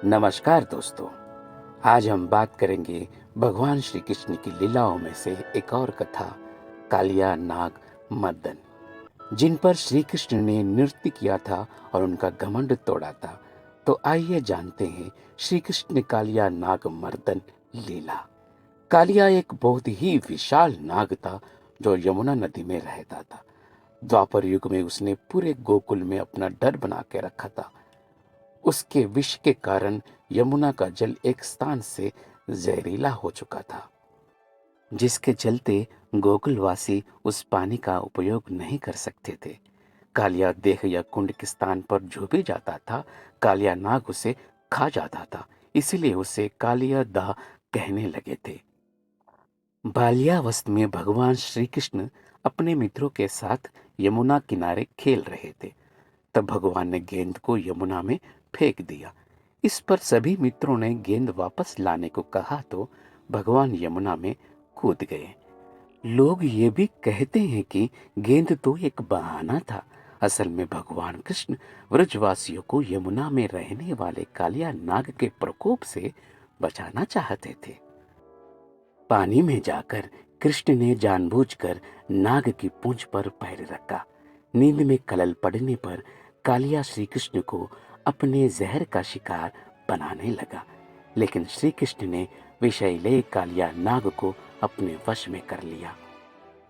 नमस्कार दोस्तों। आज हम बात करेंगे भगवान श्री कृष्ण की लीलाओं में से एक और कथा, कालिया नाग मर्दन, जिन पर श्री कृष्ण ने नृत्य किया था और उनका घमंड तोड़ा था। तो आइए जानते हैं श्री कृष्ण कालिया नाग मर्दन लीला। कालिया एक बहुत ही विशाल नाग था जो यमुना नदी में रहता था। द्वापर युग में उसने पूरे गोकुल में अपना डर बना के रखा था। उसके विष के कारण यमुना का जल एक स्थान से जहरीला हो चुका था, जिसके चलते गोकुलवासी उस पानी का उपयोग नहीं कर सकते थे। कालिया देह या कुंड के स्थान पर जो भी जाता था, कालिया नाग उसे खा जाता था। इसलिए उसे कालिया दाह कहने लगे थे। बाल्यावस्था में भगवान श्री कृष्ण अपने मित्रों के साथ यमुना किनारे खेल रहे थे। तब भगवान ने गेंद को यमुना में फेंक दिया। इस पर सभी मित्रों ने गेंद वापस लाने को कहा तो भगवान यमुना में कूद गए। लोग ये भी कहते हैं कि गेंद तो एक बहाना था। असल में भगवान कृष्ण व्रजवासियों को यमुना में रहने वाले कालिया नाग के प्रकोप से बचाना चाहते थे। पानी में जाकर कृष्ण ने जानबूझकर नाग की पूंछ पर पैर रखा। नींद में खलल पड़ने पर कालिया श्री कृष्ण को अपने जहर का शिकार बनाने लगा, लेकिन श्री कृष्ण ने विषैले कालिया नाग को अपने वश में कर लिया।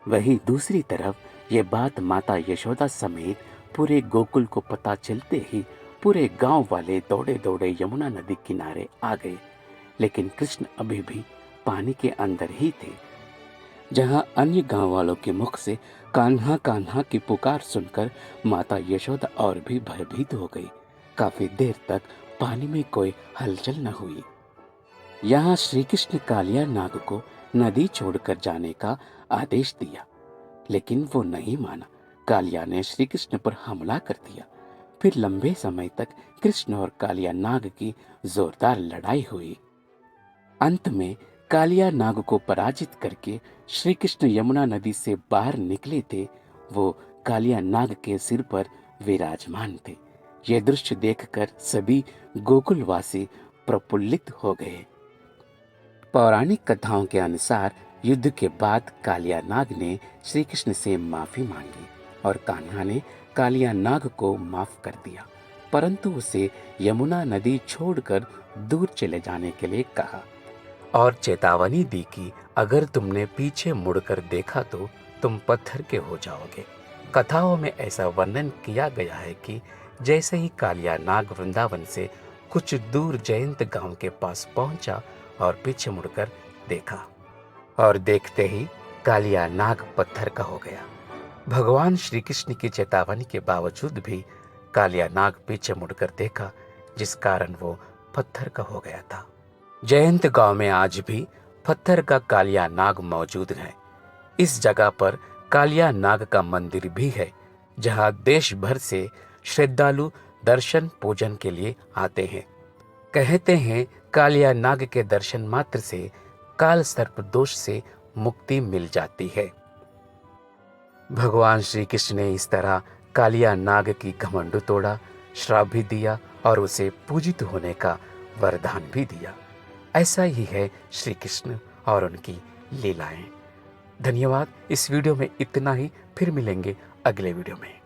वहीं दूसरी तरफ ये बात माता यशोदा समेत पूरे गोकुल को पता चलते ही पूरे गांव वाले दौड़े दौड़े यमुना नदी किनारे आ गए। लेकिन कृष्ण अभी भी पानी के अंदर ही थे। जहां अन्य गांव वालों के मुख से कान्हा कान्हा की पुकार सुनकर माता यशोदा और भी भयभीत हो गई। काफी देर तक पानी में कोई हलचल न हुई। यहाँ श्री कृष्ण कालिया नाग को नदी छोड़कर जाने का आदेश दिया, लेकिन वो नहीं माना। कालिया ने श्री कृष्ण पर हमला कर दिया। फिर लंबे समय तक कृष्ण और कालिया नाग की जोरदार लड़ाई हुई। अंत में कालिया नाग को पराजित करके श्री कृष्ण यमुना नदी से बाहर निकले थे। वो कालिया नाग के सिर पर विराजमान थे। ये दृश्य देखकर सभी गोकुलवासी प्रफुल्लित हो गए। पौराणिक कथाओं के अनुसार युद्ध के बाद कालिया नाग ने श्री कृष्ण से माफी मांगी और कान्हा ने कालिया नाग को माफ कर दिया, परंतु उसे यमुना नदी छोड़कर दूर चले जाने के लिए कहा और चेतावनी दी कि अगर तुमने पीछे मुड़कर देखा तो तुम पत्थर के हो जाओगे। कथाओं में ऐसा वर्णन किया गया है कि जैसे ही कालिया नाग वृंदावन से कुछ दूर जयंत गांव के पास पहुंचा और पीछे मुड़कर देखा, और देखते ही कालिया नाग पत्थर का हो गया। भगवान श्री कृष्ण की चेतावनी के बावजूद भी कालिया नाग पीछे मुड़कर देखा, जिस कारण वो पत्थर का हो गया था। जयंत गांव में आज भी पत्थर का कालिया नाग मौजूद है। इस जगह पर कालिया नाग का मंदिर भी है, जहां देश भर से श्रद्धालु दर्शन पूजन के लिए आते हैं। कहते हैं कालिया नाग के दर्शन मात्र से काल सर्प दोष से मुक्ति मिल जाती है। भगवान श्री कृष्ण ने इस तरह कालिया नाग की घमंड तोड़ा, श्राप भी दिया और उसे पूजित होने का वरदान भी दिया। ऐसा ही है श्री कृष्ण और उनकी लीलाएं। धन्यवाद। इस वीडियो में इतना ही। फिर मिलेंगे अगले वीडियो में।